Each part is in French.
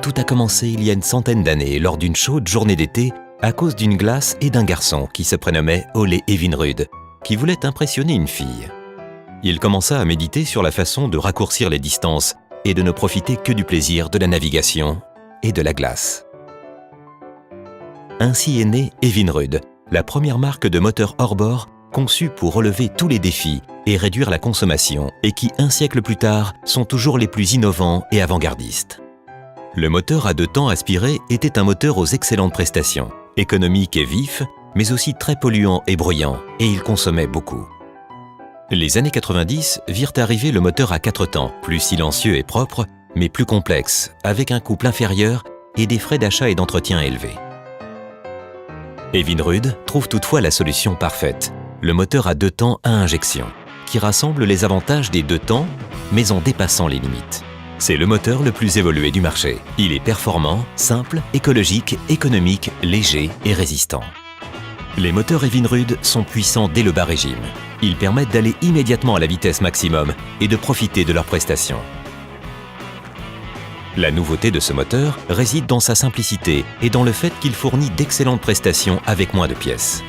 Tout a commencé il y a une centaine d'années lors d'une chaude journée d'été à cause d'une glace et d'un garçon qui se prénommait Ole Evinrude, qui voulait impressionner une fille. Il commença à méditer sur la façon de raccourcir les distances et de ne profiter que du plaisir de la navigation et de la glace. Ainsi est né Evinrude, la première marque de moteur hors-bord conçue pour relever tous les défis et réduire la consommation et qui, un siècle plus tard, sont toujours les plus innovants et avant-gardistes. Le moteur à 2 temps aspiré était un moteur aux excellentes prestations, économique et vif, mais aussi très polluant et bruyant, et il consommait beaucoup. Les années 90 virent arriver le moteur à 4 temps, plus silencieux et propre, mais plus complexe, avec un couple inférieur et des frais d'achat et d'entretien élevés. Evinrude trouve toutefois la solution parfaite, le moteur à 2 temps à injection, qui rassemble les avantages des 2 temps, mais en dépassant les limites. C'est le moteur le plus évolué du marché. Il est performant, simple, écologique, économique, léger et résistant. Les moteurs Evinrude sont puissants dès le bas régime. Ils permettent d'aller immédiatement à la vitesse maximum et de profiter de leurs prestations. La nouveauté de ce moteur réside dans sa simplicité et dans le fait qu'il fournit d'excellentes prestations avec moins de pièces.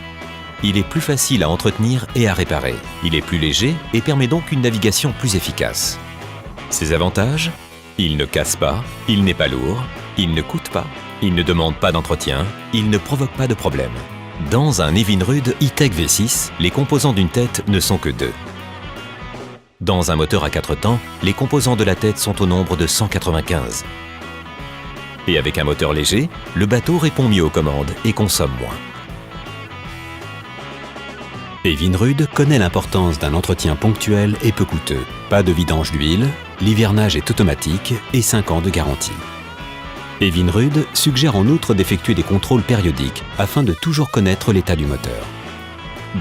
Il est plus facile à entretenir et à réparer. Il est plus léger et permet donc une navigation plus efficace. Ses avantages ? Il ne casse pas, il n'est pas lourd, il ne coûte pas, il ne demande pas d'entretien, il ne provoque pas de problème. Dans un Evinrude E-Tech V6, les composants d'une tête ne sont que 2. Dans un moteur à 4 temps, les composants de la tête sont au nombre de 195. Et avec un moteur léger, le bateau répond mieux aux commandes et consomme moins. Evinrude connaît l'importance d'un entretien ponctuel et peu coûteux. Pas de vidange d'huile, l'hivernage est automatique et 5 ans de garantie. Evinrude suggère en outre d'effectuer des contrôles périodiques afin de toujours connaître l'état du moteur.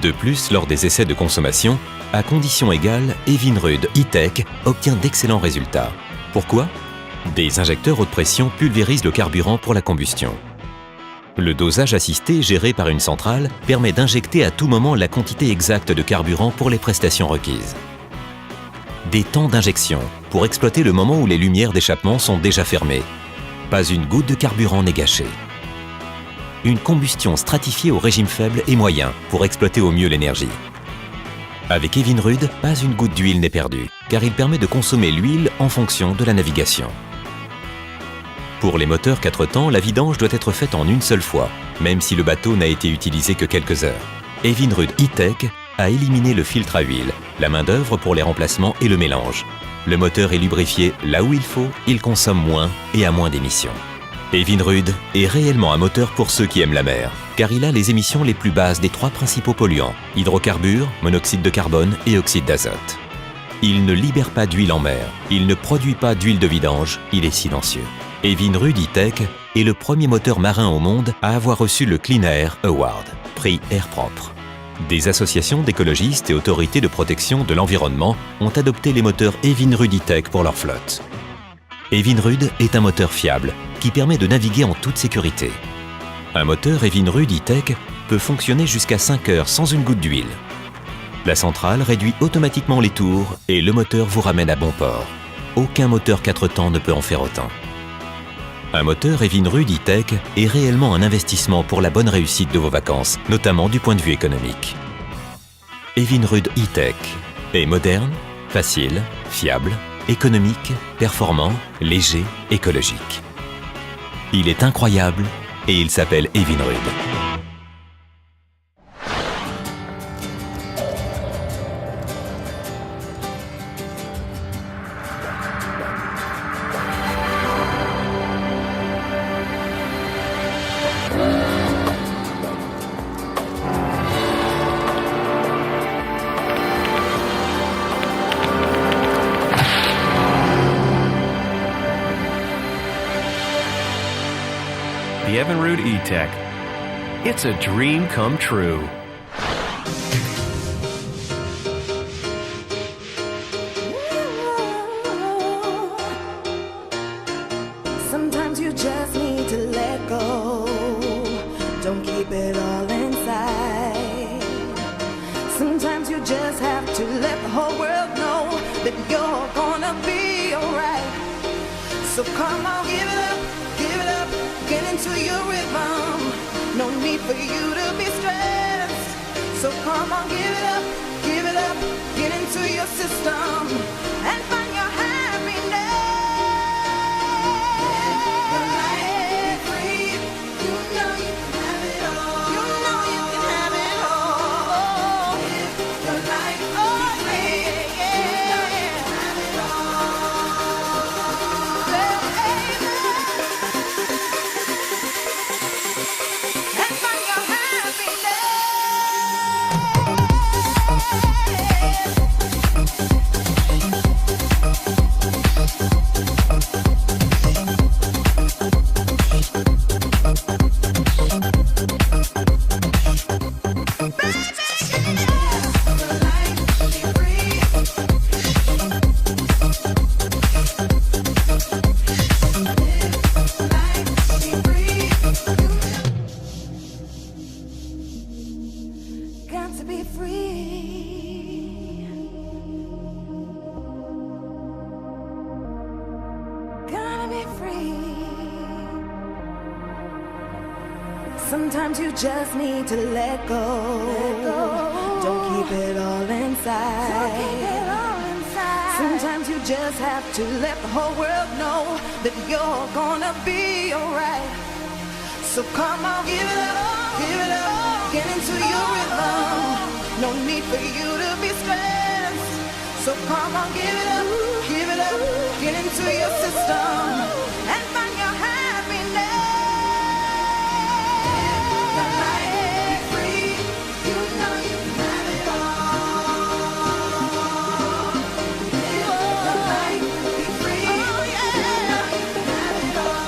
De plus, lors des essais de consommation, à conditions égales, Evinrude E-Tech obtient d'excellents résultats. Pourquoi ? Des injecteurs haute pression pulvérisent le carburant pour la combustion. Le dosage assisté géré par une centrale permet d'injecter à tout moment la quantité exacte de carburant pour les prestations requises. Des temps d'injection pour exploiter le moment où les lumières d'échappement sont déjà fermées. Pas une goutte de carburant n'est gâchée. Une combustion stratifiée au régime faible et moyen pour exploiter au mieux l'énergie. Avec Evinrude, pas une goutte d'huile n'est perdue, car il permet de consommer l'huile en fonction de la navigation. Pour les moteurs 4 temps, la vidange doit être faite en une seule fois, même si le bateau n'a été utilisé que quelques heures. Evinrude E-Tech a éliminé le filtre à huile, la main-d'œuvre pour les remplacements et le mélange. Le moteur est lubrifié là où il faut, il consomme moins et a moins d'émissions. Evinrude est réellement un moteur pour ceux qui aiment la mer, car il a les émissions les plus basses des 3 principaux polluants, hydrocarbures, monoxyde de carbone et oxyde d'azote. Il ne libère pas d'huile en mer, il ne produit pas d'huile de vidange, il est silencieux. Evinrude E-Tech est le premier moteur marin au monde à avoir reçu le Clean Air Award, prix air propre. Des associations d'écologistes et autorités de protection de l'environnement ont adopté les moteurs Evinrude E-Tech pour leur flotte. Evinrude est un moteur fiable qui permet de naviguer en toute sécurité. Un moteur Evinrude E-Tech peut fonctionner jusqu'à 5 heures sans une goutte d'huile. La centrale réduit automatiquement les tours et le moteur vous ramène à bon port. Aucun moteur 4 temps ne peut en faire autant. Un moteur Evinrude E-Tech est réellement un investissement pour la bonne réussite de vos vacances, notamment du point de vue économique. Evinrude E-Tech est moderne, facile, fiable, économique, performant, léger, écologique. Il est incroyable et il s'appelle Evinrude. The Evinrude E-Tech. It's a dream come true. Sometimes you just need to let go. Don't keep it all inside. Sometimes you just have to let the whole world know that you're gonna be alright. So come on, give it up, get into your rhythm. No need for you to be stressed. So come on, give it up, get into your system and find your happiness. Your life be free. You know you can have it all. You know you can have it all. Live your life be free. You know you can have it all. And find your happiness. Got to be free. Gotta be free. Sometimes you just need to let go. Don't keep it all inside. Sometimes you just have to let the whole world know that you're gonna be alright. So come on, give it up, get into your rhythm. No need for you to be stressed. So come on, give it up, get into your system and find your happiness. Your life be free. You know you can have it all. Your life be free. You know you can have it all.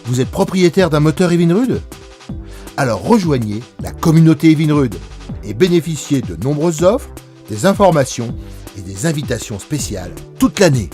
Vous êtes propriétaire d'un moteur Evinrude ? Alors rejoignez la communauté Evinrude et bénéficiez de nombreuses offres, des informations et des invitations spéciales toute l'année.